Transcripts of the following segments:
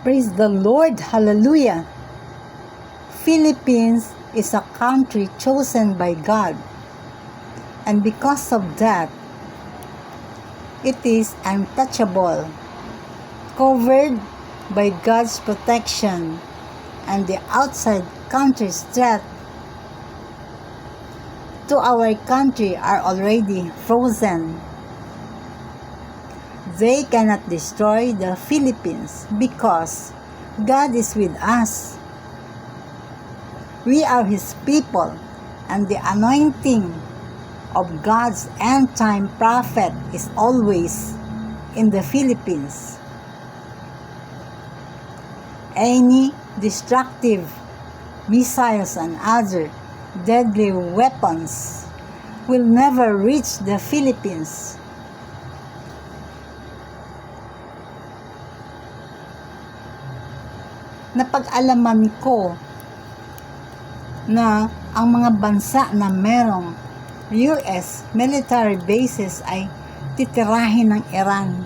Praise the Lord. Hallelujah. Philippines is a country chosen by God. And because of that, it is untouchable, covered by God's protection, and the outside country's threat to our country are already frozen. They cannot destroy the Philippines because God is with us. We are His people, and the anointing of God's end-time prophet is always in the Philippines. Any destructive missiles and other deadly weapons will never reach the Philippines. Napag-alaman ko na ang mga bansa na merong US military bases ay titirahin ng Iran.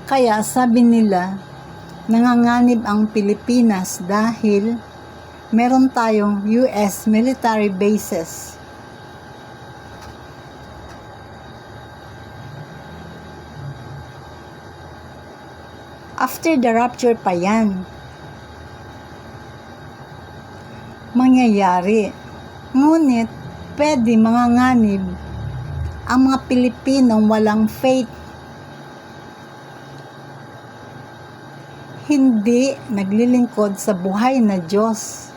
Kaya sabi nila, nanganganib ang Pilipinas dahil meron tayong US military bases. After the rapture pa yan mangyayari. Ngunit pwede manganganib ang mga Pilipinong walang faith, hindi naglilingkod sa buhay na Diyos.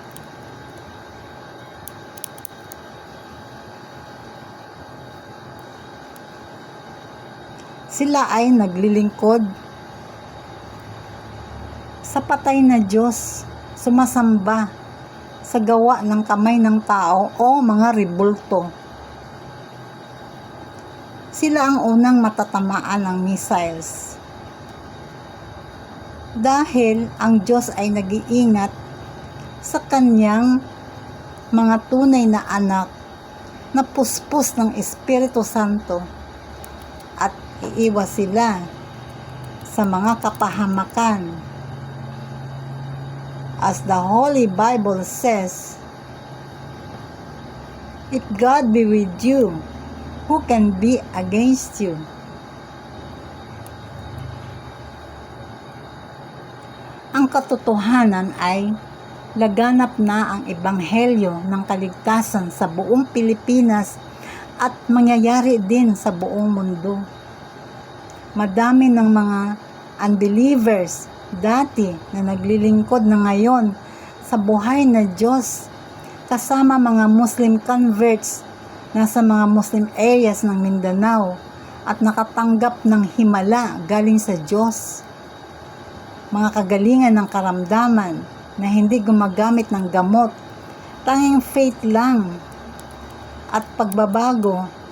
Sila ay naglilingkod sa patay na Diyos, sumasamba sa gawa ng kamay ng tao o mga rebulto. Sila ang unang matatamaan ng missiles. Dahil ang Diyos ay nag-iingat sa kanyang mga tunay na anak na puspos ng Espiritu Santo at iiwas sila sa mga kapahamakan. As the Holy Bible says, if God be with you, who can be against you? Ang katotohanan ay laganap na ang ebanghelyo ng kaligtasan sa buong Pilipinas at mangyayari din sa buong mundo. Madami ng mga unbelievers dati na naglilingkod na ngayon sa buhay na Diyos, kasama mga Muslim converts na sa mga Muslim areas ng Mindanao at nakatanggap ng himala galing sa Diyos. Mga kagalingan ng karamdaman na hindi gumagamit ng gamot, tanging faith lang at pagbabago.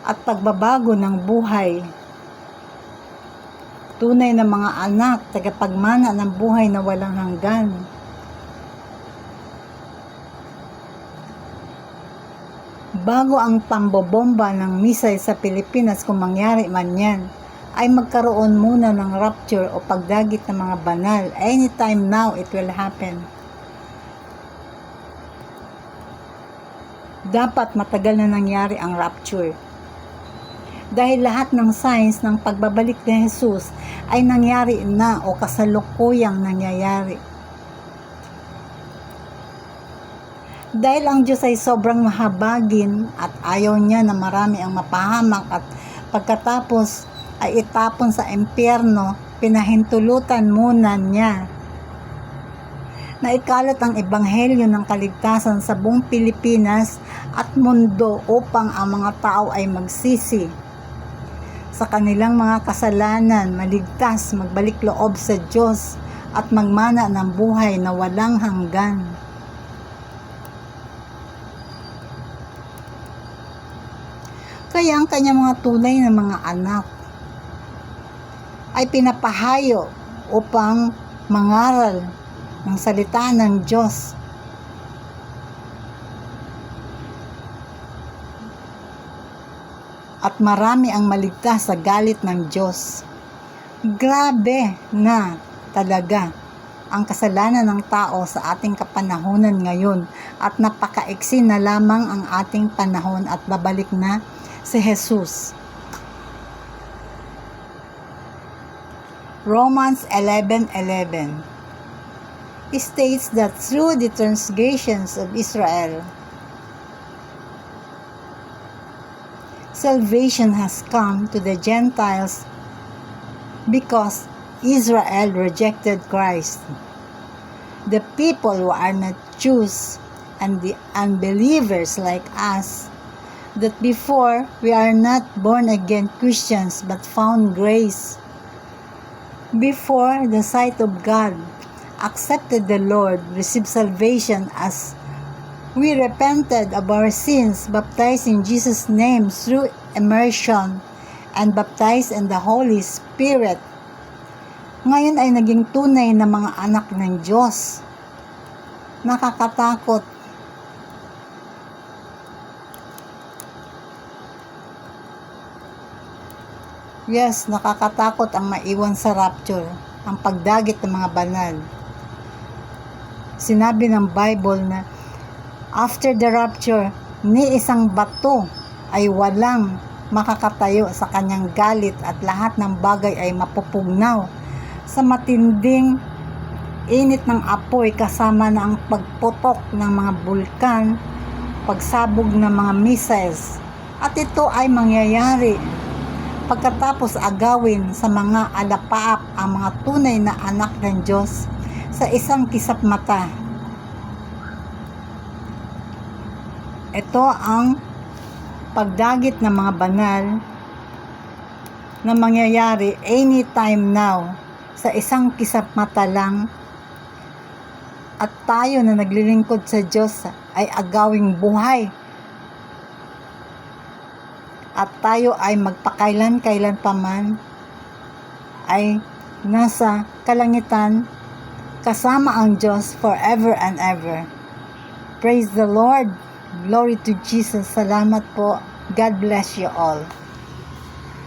At pagbabago ng buhay. Tunay na mga anak, tagapagmana ng buhay na walang hanggan. Bago ang pambobomba ng missile sa Pilipinas, kung mangyari man yan, ay magkaroon muna ng rapture o pagdagit ng mga banal. Anytime now, it will happen. Dapat matagal na nangyari ang rapture. Dahil lahat ng signs ng pagbabalik ni Jesus ay nangyari na o kasalukuyang nangyayari. Dahil ang Diyos ay sobrang mahabagin at ayaw niya na marami ang mapahamak at pagkatapos ay itapon sa impyerno, pinahintulutan muna niya na ikalat ang ebanghelyo ng kaligtasan sa buong Pilipinas at mundo upang ang mga tao ay magsisi sa kanilang mga kasalanan, maligtas, magbalik loob sa Diyos at magmana ng buhay na walang hanggan. Kaya ang kanyang mga tunay na mga anak ay pinapahayo upang mangaral ng salita ng Diyos at marami ang maligtas sa galit ng Diyos. Grabe na talaga ang kasalanan ng tao sa ating kapanahunan ngayon at napakaiksi na lamang ang ating panahon at babalik na si Jesus. Romans 11:11 states that through the transgressions of Israel, salvation has come to the Gentiles because Israel rejected Christ. The people who are not Jews and the unbelievers like us, that before we are not born again Christians but found grace before the sight of God, accepted the Lord, received salvation as we repented of our sins, baptized in Jesus' name through immersion, and baptized in the Holy Spirit. Ngayon ay naging tunay na mga anak ng Diyos. Nakakatakot. Yes, nakakatakot ang maiwan sa rapture, ang pagdagit ng mga banal. Sinabi ng Bible na after the rapture, ni isang bato ay walang makakatayo sa kanyang galit at lahat ng bagay ay mapupugnaw sa matinding init ng apoy kasama na ang pagputok ng mga bulkan, pagsabog ng mga missiles. At ito ay mangyayari pagkatapos agawin sa mga alapaap ang mga tunay na anak ng Diyos sa isang kisap mata. Ito ang pagdagit ng mga banal na mangyayari anytime now sa isang kisap mata lang, at tayo na naglilingkod sa Diyos ay agawing buhay at tayo ay magpakailan-kailan pa man ay nasa kalangitan kasama ang Diyos forever and ever. Praise the Lord. Glory to Jesus. Salamat po. God bless you all.